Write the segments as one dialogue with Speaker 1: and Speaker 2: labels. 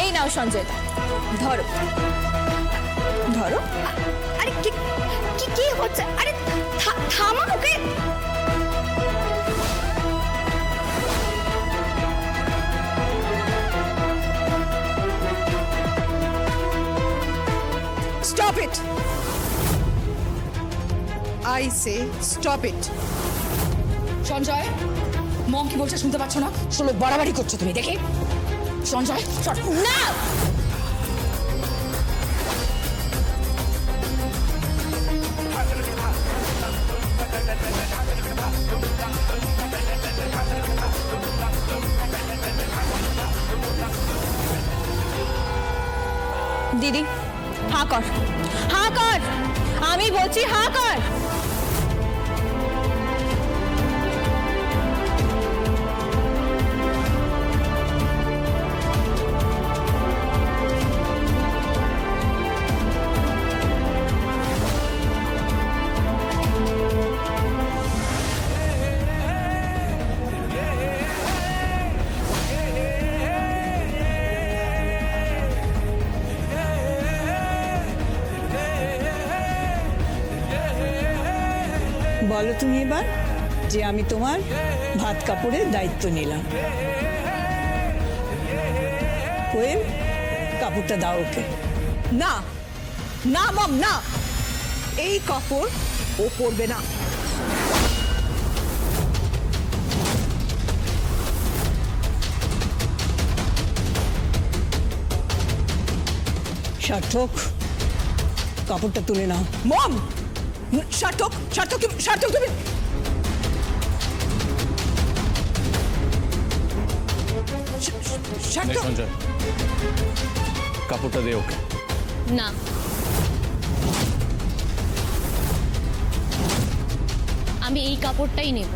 Speaker 1: এই নাও সঞ্জয় দা, ধরো ধরো।
Speaker 2: আরে কি কি কি হচ্ছে? আরে থামা ওকে।
Speaker 3: Stop it! I say stop it.
Speaker 4: Sanjay, মম কি বলছে শুনতে পাচ্ছ না? ষোলো বাড়াবাড়ি করছো তুমি, দেখে। সঞ্জয়,
Speaker 1: না, দিদি হা কর, হা কর, আমি বলছি হা কর।
Speaker 3: বলো তুমি এবার যে আমি তোমার ভাত কাপড়ের দায়িত্ব নিলাম। কোয়েল, কাপড়টা দাও ওকে। না না মম, না, এই কাপড় ও পরবে না। সার্থক, কাপড়টা তুলে নাও। মম, সার্থক, সার্থক, সার্থক তুমি সার্থক,
Speaker 5: সঞ্জয়, কাপড়টা দে ওকে।
Speaker 1: না, আমি এই কাপড়টাই নেব।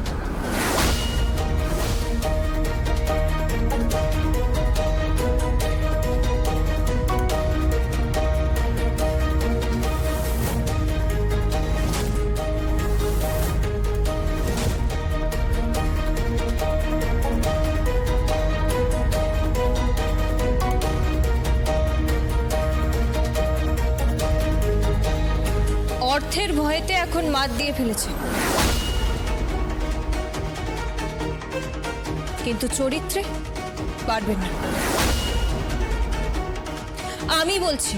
Speaker 1: অর্থের ভয়েতে এখন মাত দিয়ে ফেলেছে, কিন্তু চরিত্রে পারবেন না। আমি বলছি,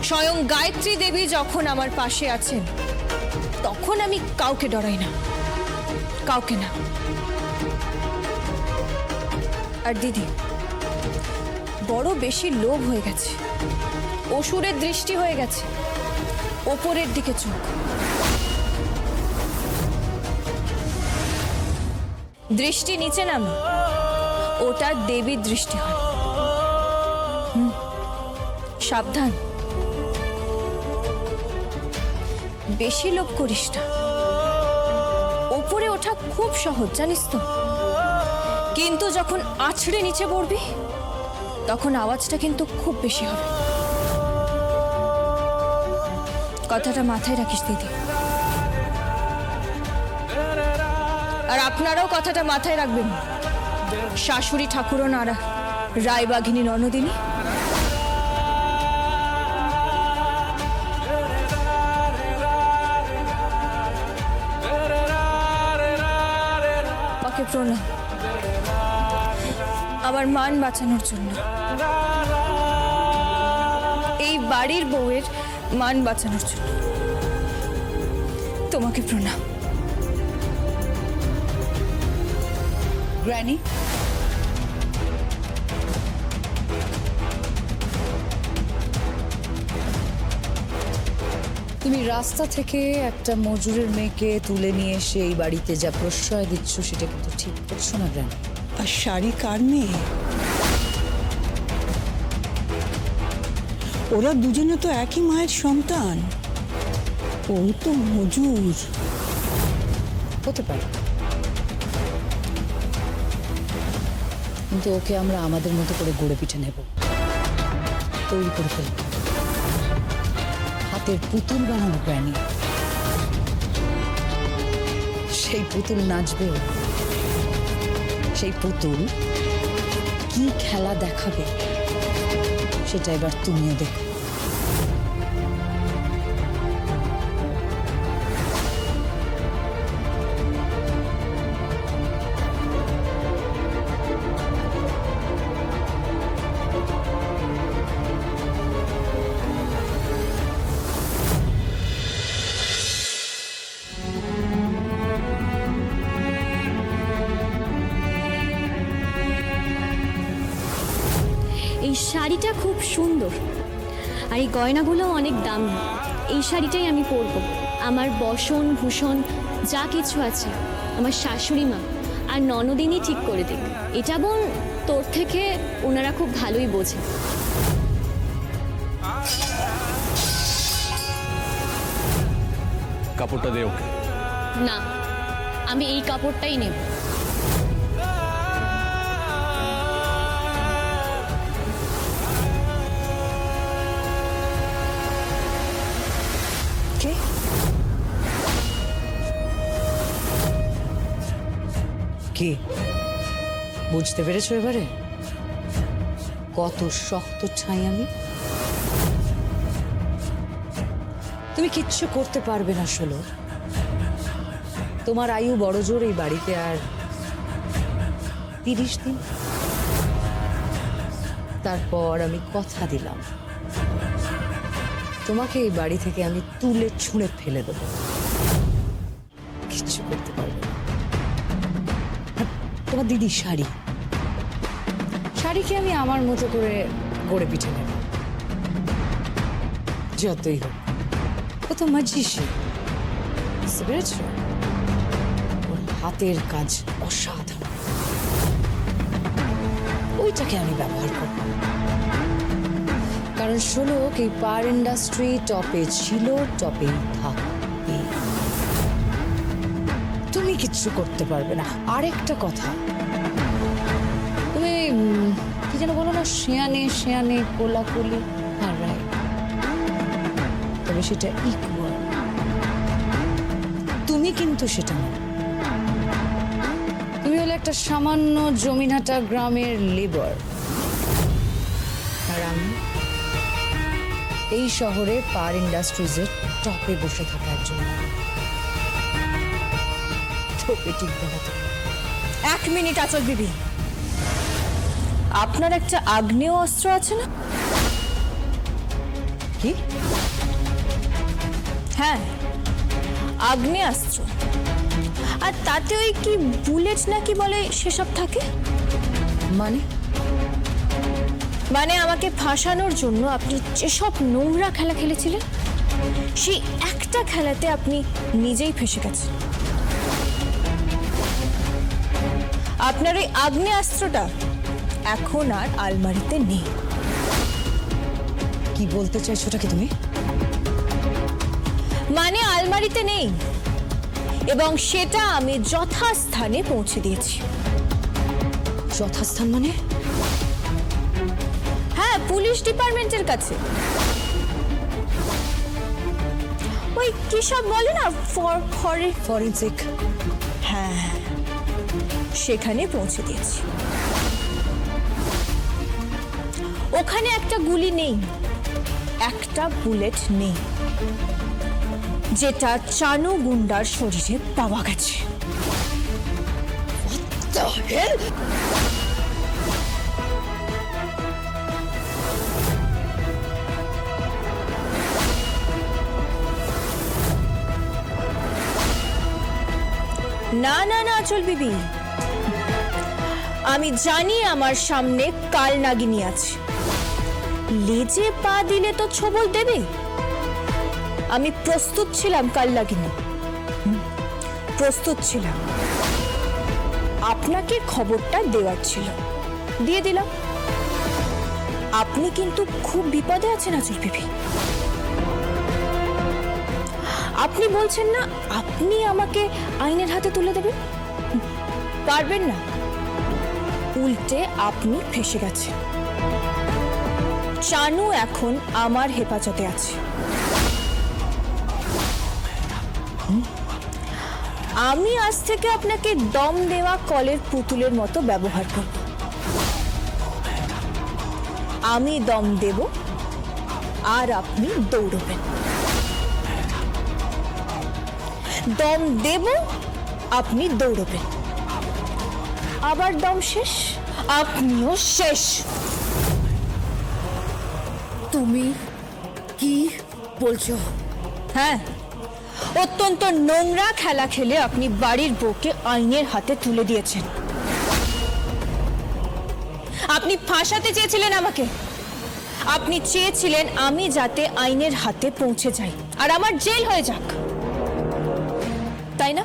Speaker 1: স্বয়ং গায়ত্রী দেবী যখন আমার পাশে আছেন তখন আমি কাউকে ডরাই না, কাউকে না। আর দিদি, বড় বেশি লোভ হয়ে গেছে, অসুরের দৃষ্টি হয়ে গেছে, ওপরের দিকে চোখ। দৃষ্টি নিচে নামে, ওটা দেবীর দৃষ্টি হয়। সাবধান, বেশি লোভ করিস না। ওপরে ওঠা খুব সহজ, জানিস তো, কিন্তু যখন আছড়ে নিচে পড়বি তখন আওয়াজটা কিন্তু খুব বেশি হবে। কথাটা মাথায় রাখিস দিদি। আর আপনারাও কথাটা মাথায় রাখবেন, শাশুড়ি ঠাকুরন আর রায়বাঘিনী ননদিনী আমাকে প্রণাম, আমার মান বাঁচানোর জন্য, এই বাড়ির বউয়ের মান বাঁচানোর জন্য তোমাকে প্রণাম।
Speaker 4: গ্র্যানি, তুমি রাস্তা থেকে একটা মজুরের মেয়েকে তুলে নিয়ে এসে এই বাড়িতে যা প্রশ্রয় দিচ্ছ সেটা কিন্তু ঠিক করছো না গ্র্যানি।
Speaker 3: আর শাড়ি কার মেয়ে? ওরা দুজনে তো একই মায়ের সন্তান। ও তো মজুর।
Speaker 4: হতে পারে, কিন্তু ওকে আমরা আমাদের মতো করে গড়ে পিঠে নেব, তৈরি করে ফেলব, হাতের পুতুল বানাবো গ্র্যানি। সেই পুতুল নাচবে, সেই পুতুল কি খেলা দেখাবে সেটা এবার তুমিও দেখো।
Speaker 2: এই শাড়িটা খুব সুন্দর আর এই গয়নাগুলো অনেক দামি। এই শাড়িটাই আমি পরবো। আমার বসন ভূষণ যা কিছু আছে আমার শাশুড়ি মা আর ননদিনই ঠিক করে দিক। এটা বোন তোর থেকে ওনারা খুব ভালোই বোঝে।
Speaker 5: কাপড়টা দে ওকে।
Speaker 2: না, আমি এই কাপড়টাই নেব।
Speaker 3: কে? কি বুঝতে পেরেছো এবারে কত শক্ত ছাই আমি? তুমি কিচ্ছু করতে পারবে না ষোলো। তোমার আয়ু বড় জোর এই বাড়িতে আর 30 দিন। তারপর আমি কথা দিলাম তোমাকে এই বাড়ি থেকে আমি তুলে ছুঁড়ে ফেলে দেবো। কিচ্ছু করতে পারবে না। আর তোমার দিদি শাড়িকে আমি আমার মতো করে গড়ে পিঠে নেব। যতই হোক ও তো ম্যাজিশিয়ান, বুঝতে পেরেছ? ওর হাতের কাজ অসাধারণ, ওইটাকে আমি ব্যবহার করব। কারণ শোলক এই পার ইন্ডাস্ট্রি টপে ছিল, টপেই থাকবে। তুমি কিচ্ছু করতে পারবে না। আরেকটা কথা, তুমি কি যেন বলো না, শেয়ানে কোলাকুলি, আর রাইট, তবে সেটা ইকুয়াল। তুমি কিন্তু সেটা না। তুমি হলে একটা সামান্য জমিনাটা গ্রামের লেবার, আর আমি এই শহরে পার ইন্ডাস্ট্রিজের টপে বসে থাকার জন্য। টপে ঠিক দেখাতে।
Speaker 1: 1 মিনিট আচল বিবি, আপনার একটা আগ্নেয় অস্ত্র আছে না?
Speaker 3: কি?
Speaker 1: হ্যাঁ, আগ্নেয়াস্ত্র। আর তাতে ওই কি বুলেট নাকি বলে সেসব থাকে। মানে আমাকে ফাঁসানোর জন্য আপনি যেসব নোংরা খেলা খেলেছিলেন, সেই একটা খেলাতে আপনি নিজেই ফেঁসে গেছেন। আপনার ওই আগ্নেয়াস্ত্রটা এখন আর আলমারিতে নেই।
Speaker 3: কি বলতে চাইছোটা কি তুমি?
Speaker 1: মানে আলমারিতে নেই, এবং সেটা আমি যথাস্থানে পৌঁছে দিয়েছি।
Speaker 3: যথাস্থান মানে?
Speaker 1: হ্যাঁ, পুলিশ ডিপার্টমেন্টের কাছে। ওই কি সব বলে না,
Speaker 3: ফরেনসিক।
Speaker 1: হ্যাঁ, সেখানে পৌঁছে দিয়েছি। ওখানে একটা গুলি নেই, একটা বুলেট নেই, যেটা চানু গুন্ডার শরীরে পাওয়া গেছে। না না না আচল বিবি, আমি জানি আমার সামনে কাল নাগিনী আছে। লেজে পা দিলে তো ছবল দেবে। আমি প্রস্তুত ছিলাম কাল নাগিনী, প্রস্তুত ছিলাম। আপনাকে খবরটা দেওয়ার ছিল, দিয়ে দিলাম। আপনি কিন্তু খুব বিপদে আছেন আচল বিবি। আপনি বলছেন না আপনি আমাকে আইনের হাতে তুলে দেবেন, পারবেন না। উল্টে আপনি ফেঁসে গেছেন। চানু এখন আমার হেফাজতে আছে। আমি আজ থেকে আপনাকে দম দেওয়া কলের পুতুলের মতো ব্যবহার করব। আমি দম দেব আর আপনি দৌড়বেন। দম দেব, আপনি দৌড়বেন, আবার দম শেষ, আপনিও শেষ।
Speaker 4: তুমি কি বলছো?
Speaker 1: হ্যাঁ, অত্যন্ত নোংরা খেলা খেলে আপনি বাড়ির বউকে আইনের হাতে তুলে দিয়েছেন। আপনি ফাঁসাতে চেয়েছিলেন আমাকে, আপনি চেয়েছিলেন আমি যাতে আইনের হাতে পৌঁছে যাই আর আমার জেল হয়ে যাক, তাই না?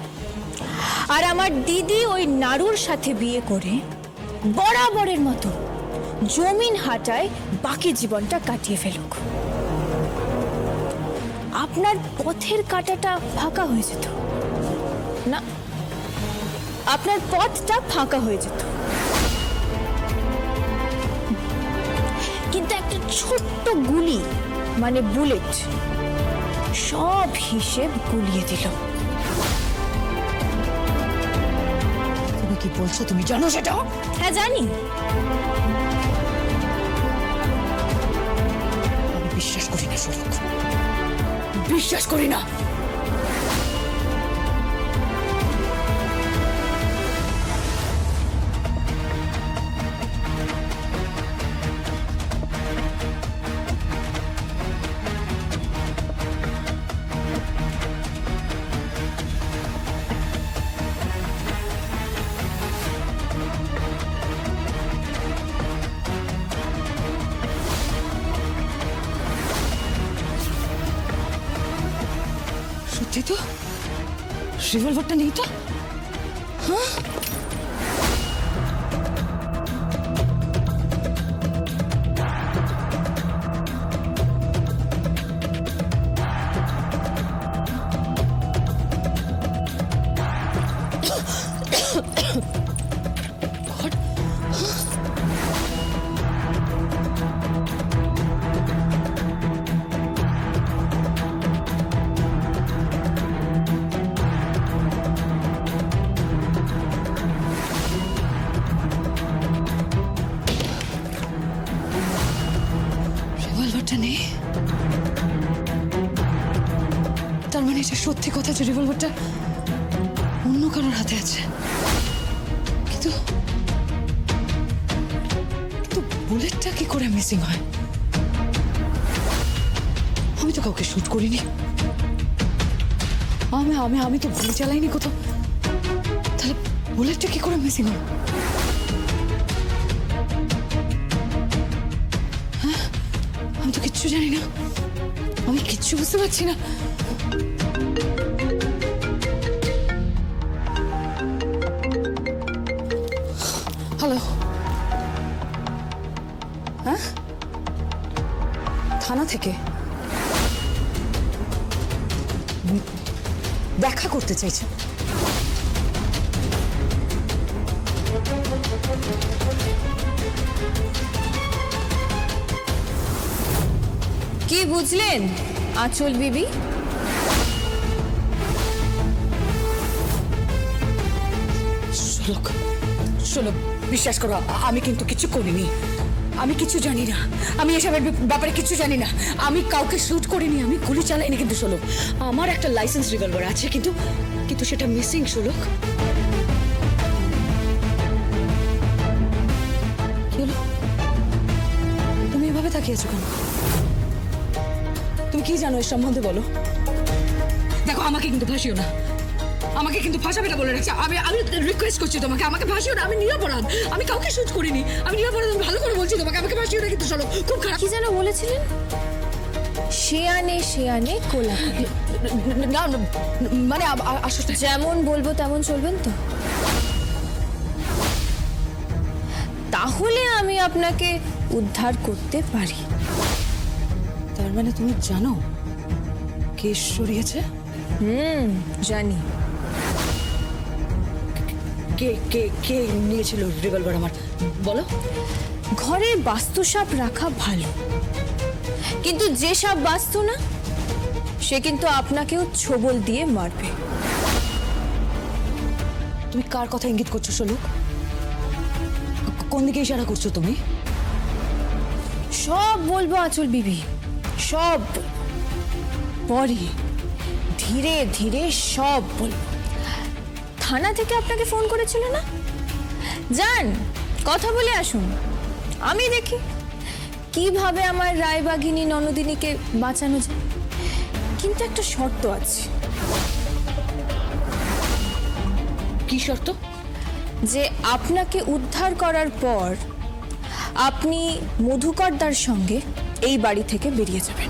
Speaker 1: আর আমার দিদি ওই নাড়ুর সাথে বিয়ে করে বরাবরের মতো জমিন হাটায় বাকি জীবনটা কাটিয়ে ফেলুক। আপনার পথের কাঁটাটা ফাঁকা হয়ে যেত না, আপনার পথটা ফাঁকা হয়ে যেত, কিন্তু একটা ছোট্ট গুলি মানে বুলেট সব হিসেব গুলিয়ে দিল।
Speaker 4: তুমি কি বলছো? তুমি জানো সেটা?
Speaker 1: হ্যাঁ জানি।
Speaker 4: আমি বিশ্বাস করি না শোলক, বিশ্বাস করি না। সত্যি তো রিভলভারটা নেই তো? হ্যাঁ, রিভলভারটা নেই। তার মানে এটা সত্যি কথা যে রিভলভারটা অন্য কারোর হাতে আছে। কিন্তু কিন্তু বুলেটটা কি করে মিসিং হয়? আমি তো কাউকে শুট করিনি, আমি তো গুলি চালাইনি কোথাও, তাহলে বুলেটটা কি করে মিসিং হয়? হ্যাঁ, আমি তো কিচ্ছু জানি না, আমি কিচ্ছু বুঝতে পারছি না। হ্যালো, হ্যাঁ, থানা থেকে দেখা করতে চাইছে।
Speaker 1: কি বুঝলেন আঁচল বিবি?
Speaker 4: শোলক, শোলক, বিশ্বাস করো, আমি কিন্তু কিছু করিনি, আমি কিছু জানি না, আমি এসবের ব্যাপারে কিছু জানি না, আমি কাউকে শুট করিনি, আমি গুলি চালাইনি। কিন্তু শোলক, আমার একটা লাইসেন্স রিভলভার আছে, কিন্তু কিন্তু সেটা মিসিং। শোলক, কি হলো? তুমি এভাবে তাকিয়েছো কেন? তুমি কি জানো এর সম্বন্ধে বলো। দেখো, আমাকে কিন্তু ফাঁসিও না, আমাকে কিন্তু ফাঁসাবে না বলে রাখছি। আমি রিকোয়েস্ট করছি তোমাকে, আমাকে ফাঁসিও না, আমি নিরপরাধ, আমি কাউকে শুট করিনি, আমি নিরপরাধ, আমি ভালো করে বলছি তোমাকে, আমাকে ফাঁসিও না। কিন্তু চলো, খুব খারাপ।
Speaker 1: কি যেন বলেছিলেন? শেয়ানে শেয়ানে কোলা।
Speaker 4: না, মানে আসলে
Speaker 1: যেমন বলবো তেমন চলবেন তো? তাহলে আমি আপনাকে উদ্ধার করতে পারি।
Speaker 4: তার মানে তুমি জানো কে সরিয়েছে?
Speaker 1: জানি।
Speaker 4: কে কে কে নিয়েছিল রিভলভার আমার, বলো।
Speaker 1: ঘরে বাস্তুসাপ রাখা ভালো, কিন্তু যে সাপ বাস্তু না সে কিন্তু আপনাকেও ছোবল দিয়ে মারবে।
Speaker 4: তুমি কার কথা ইঙ্গিত করছো শোলক? কোন দিকে ইশারা করছো তুমি?
Speaker 1: সব বলবো আঁচল বিবি, সব বলবো। পরে ধীরে ধীরে সব বলবো। থানা থেকে আপনাকে ফোন করেছিল না? যান, কথা বলে আসুন, আমি দেখি কিভাবে আমার রায়বাঘিনী ননদিনীকে বাঁচানো যায়। কিন্তু একটা শর্ত আছে।
Speaker 4: কি শর্ত?
Speaker 1: যে আপনাকে উদ্ধার করার পর আপনি মধুকরদার সঙ্গে এই বাড়ি থেকে বেরিয়ে যাবেন।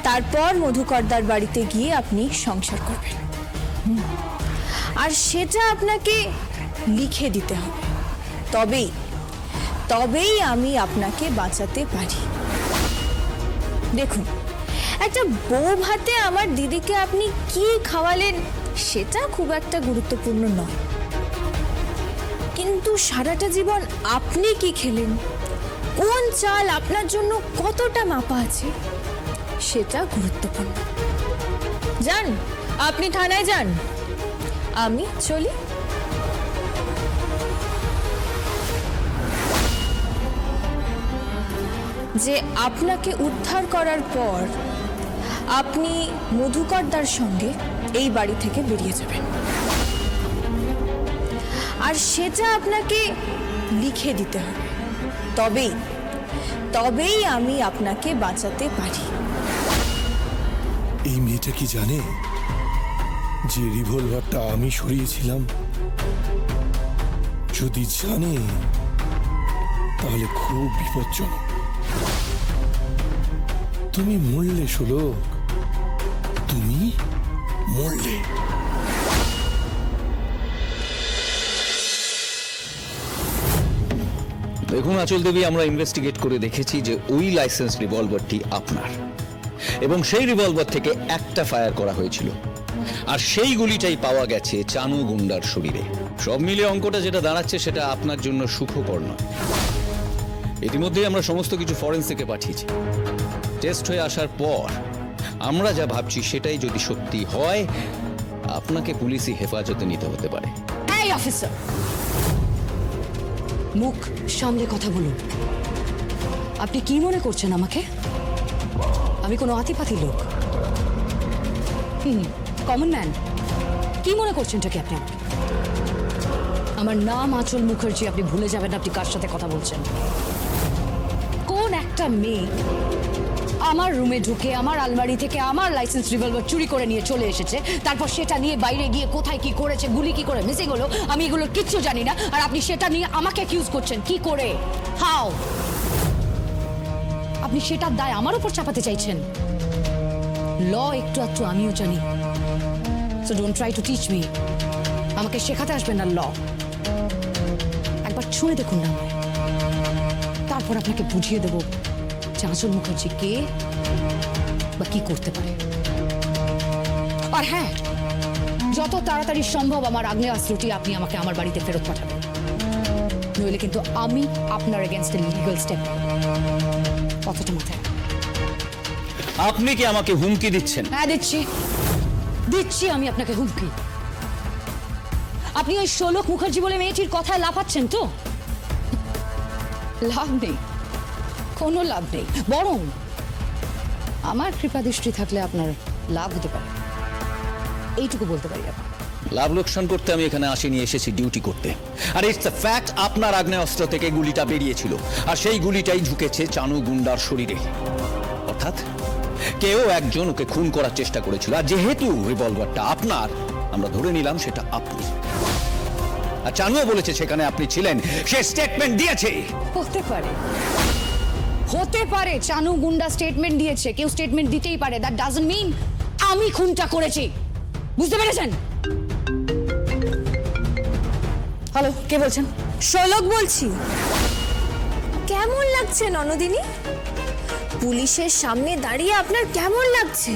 Speaker 1: তারপর মধুকরদার বাড়িতে গিয়ে আপনি সংসার করবেন। আর সেটা আপনাকে লিখে দিতে হবে। তবেই আমি আপনাকে বাঁচাতে পারি। দেখুন, একটা বউ ভাতে আমার দিদিকে আপনি কি খাওয়ালেন সেটা খুব একটা গুরুত্বপূর্ণ নয়, কিন্তু সারাটা জীবন আপনি কি খেলেন, কোন চাল আপনার জন্য কতটা মাপা আছে সেটা গুরুত্বপূর্ণ। যান, আপনি থানায় যান, আমি চলি। যে আপনাকে উদ্ধার করার পর আপনি মধুকরদার সঙ্গে এই বাড়ি থেকে বেরিয়ে যাবেন। আর সেটা আপনাকে লিখে দিতে হবে। তবেই আমি আপনাকে বাঁচাতে পারি।
Speaker 5: এই মেয়েটা কি জানে যে রিভলভারটা আমি সরিয়েছিলাম? যদি জানে তাহলে খুব বিপজ্জনক। তুমি মরলে শোলক, তুমি মরলে।
Speaker 6: দেখুন আঁচল দেবী, আমরা ইনভেস্টিগেট করে দেখেছি যে ওই লাইসেন্স রিভলভারটি আপনার, এবং সেই রিভলভার থেকে একটা ফায়ার করা হয়েছিল, আর সেই গুলিটাই পাওয়া গেছে চানু গুন্ডার শরীরে। সব মিলিয়ে অঙ্কটা যেটা দাঁড়াচ্ছে সেটা আপনার জন্য সুখকর নয়। ইতিমধ্যেই আমরা সমস্ত কিছু ফরেন্সিকে পাঠিয়েছি। টেস্ট হয়ে আসার পর আমরা যা ভাবছি সেটাই যদি সত্যি হয়, আপনাকে পুলিশি হেফাজতে নিতে হতে পারে।
Speaker 4: এই অফিসার, মুখ সামলে কথা বলুন। আপনি কি মনে করছেন আমাকে? আমি কোনো আতিপাতি লোক? Common man? কি মনে করছেন কি আপনি? আমার নাম আঁচল মুখার্জি। আপনি ভুলে যাবেন আপনি কার সাথে কথা বলছেন। কোন একটা মেয়ে আমার রুমে ঢুকে আমার আলমারি থেকে আমার লাইসেন্স রিভলভার চুরি করে নিয়ে চলে এসেছে, তারপর সেটা নিয়ে বাইরে গিয়ে কোথায় কি করেছে, গুলি কি করে মিসিং হলো, আমি এগুলোর কিচ্ছু জানি না। আর আপনি সেটা নিয়ে আমাকে অ্যাকিউজ করছেন। কি করে? হাউ? আপনি সেটার দায় আমার উপর চাপাতে চাইছেন। ল একটু আধটু আমিও জানি, so don't try to teach me. আমাকে শেখাতে আসবেন না ল। একবার ছুঁয়ে দেখুন না, তারপর আপনাকে বুঝিয়ে দেবো যে আঁচল মুখার্জি কে বা কি করতে পারে। আর হ্যাঁ, যত তাড়াতাড়ি সম্ভব আমার আগ্নেয়াস্ত্রটি আপনি আমাকে আমার বাড়িতে ফেরত পাঠাবেন, নইলে কিন্তু আমি আপনার এগেনস্টে লিগ্যাল স্টেপ। কথাটা মাথায়।
Speaker 6: আপনি কি আমাকে হুমকি দিচ্ছেন?
Speaker 4: হ্যাঁ, দিচ্ছি আমি আপনাকে হুমকি। আপনি ওই শোলক মুখার্জি বলে মেয়েটির কথায় লাফাচ্ছেন তো? লাভ নেই, কোনো লাভ নেই। বরং আমার কৃপাদৃষ্টি থাকলে আপনার লাভ হতে পারে, এইটুকু বলতে পারি। আপনার
Speaker 6: লাভ লোকসান করতে আমি এখানে আসিনি, এসেছি ডিউটি করতে। আর ইটস দ্য ফ্যাক্ট, আপনার আগ্নেয়াস্ত্র থেকে গুলিটা বেরিয়েছিল, আর সেই গুলিটাই ঢুকেছে চানু গুন্ডার শরীরে। অর্থাৎ কেউ একজন ওকে খুন করার চেষ্টা করেছিল। আর যেহেতু রিভলভারটা আপনার, আমরা ধরে নিলাম সেটা আপনি। আর চানুও বলেছে সেখানে আপনি ছিলেন, সে স্টেটমেন্ট দিয়েছে।
Speaker 4: হতে পারে চানু গুন্ডা স্টেটমেন্ট দিয়েছে, কেউ স্টেটমেন্ট দিতেই পারে। দ্যাট ডাজন্ট মিন আমি খুনটা করেছি। বুঝতে পেরেছেন? হ্যালো, কে বলছেন?
Speaker 1: শোলক বলছি। কেমন লাগছে ননদিনী? পুলিশের সামনে দাঁড়িয়ে আপনার কেমন লাগছে?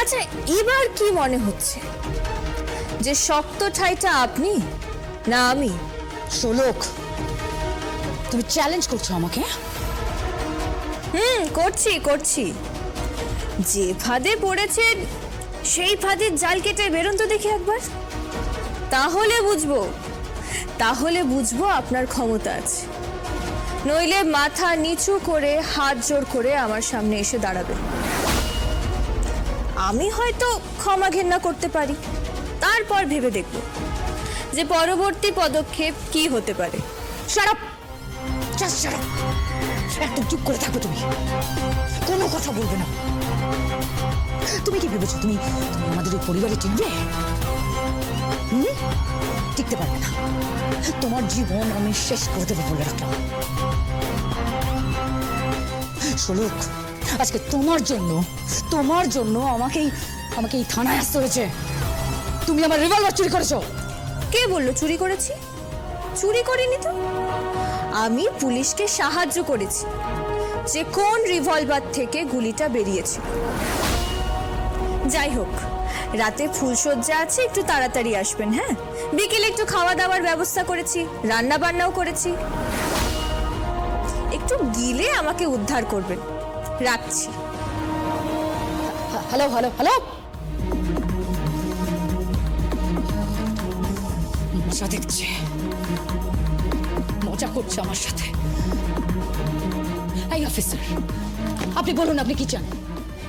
Speaker 1: আচ্ছা, এবার কি মনে হচ্ছে যে শক্ত ঠাইটা আপনি না আমি?
Speaker 4: শোলক, তুমি চ্যালেঞ্জ করছো আমাকে?
Speaker 1: করছি। যে ফাঁদে পড়েছেন সেই ফাঁদের জাল কেটে বেরোন তো দেখি একবার, তাহলে বুঝবো তাহলে বুঝবো আপনার ক্ষমতা আছে। নইলে মাথা নিচু করে হাত জোর করে আমার সামনে এসে দাঁড়াবেন। আমি হয়তো ক্ষমা ঘেন্না করতে পারি, তারপর ভেবে দেখব যে পরবর্তী পদক্ষেপ কি হতে পারে।
Speaker 4: শাট আপ, একদম চুপ করে থাকো তুমি, কোনো কথা বলবে না। তুমি কি ভেবেছো তুমি আমাদের এই পরিবারে টিকবে? টিকতে পারবে না। তোমার জীবন আমি শেষ করে দেবো বলে রাখলাম। শোলক, আজকে তোমার জন্য আমাকে এই থানায় আসতে হয়েছে। তুমি আমার রিভলভার চুরি করেছো।
Speaker 1: কে বললো চুরি করেছি? চুরি করিনি তো। আমি পুলিশকে সাহায্য করেছি যে কোন রিভলভার থেকে গুলিটা বেরিয়েছে। যাই হোক, রাতে ফুলসজ্জা আছে, একটু তাড়াতাড়ি আসবেন। হ্যাঁ, বিকেলে একটু খাওয়া দাওয়ার ব্যবস্থা করেছি, রান্না বান্নাও করেছি। একটু গিলে আমাকে উদ্ধার করবেন। রাখছি।
Speaker 4: হ্যালো হ্যালো হ্যালো, মজা দেখছে, মজা করছে আমার সাথে। এই অফিসার, আপনি বলুন, আপনি কি চান?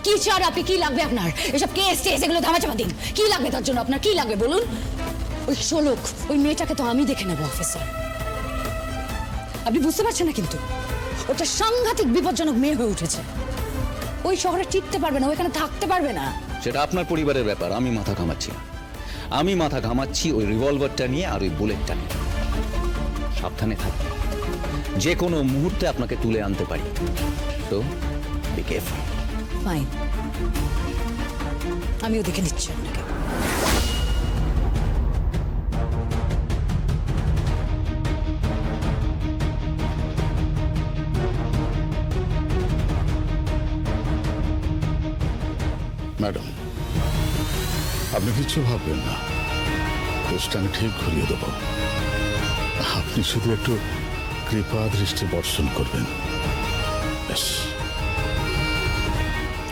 Speaker 4: কি চান আপনি? কি লাগবে আপনার? এসব কেস টেস এগুলো ধামাচাপা দিন। কি লাগবে তার জন্য? আপনার কি লাগবে বলুন? ওই শোলক, ওই মেয়েটাকে তো আমি দেখে নেবো অফিসার। আপনি বুঝতে পারছেন না কিন্তু ওটা সাংঘাতিক বিপজ্জনক মেয়ে হয়ে উঠেছে। ওই শহরে টিকতে পারবে না, ওইখানে থাকতে পারবে না।
Speaker 6: সেটা আপনার পরিবারের ব্যাপার, আমি মাথা ঘামাচ্ছি না। আমি মাথা ঘামাচ্ছি ওই রিভলভারটা নিয়ে আর ওই বুলেটটা নিয়ে। সাবধানে থাকবেন, যে কোনো মুহূর্তে আপনাকে তুলে আনতে পারি, তো বি কেয়ারফুল।
Speaker 4: ফাইন, আমিও দেখে নিচ্ছি আপনাকে।
Speaker 7: ম্যাডাম, আপনি কিছু ভাববেন না, কেসটা আমি ঠিক ঘুরিয়ে দেব। আপনি শুধু একটু কৃপা দৃষ্টি বর্ষণ করবেন, ব্যাস।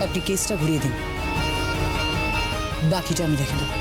Speaker 4: আপনি কেসটা ঘুরিয়ে দিন, বাকিটা আমি দেখে নেব।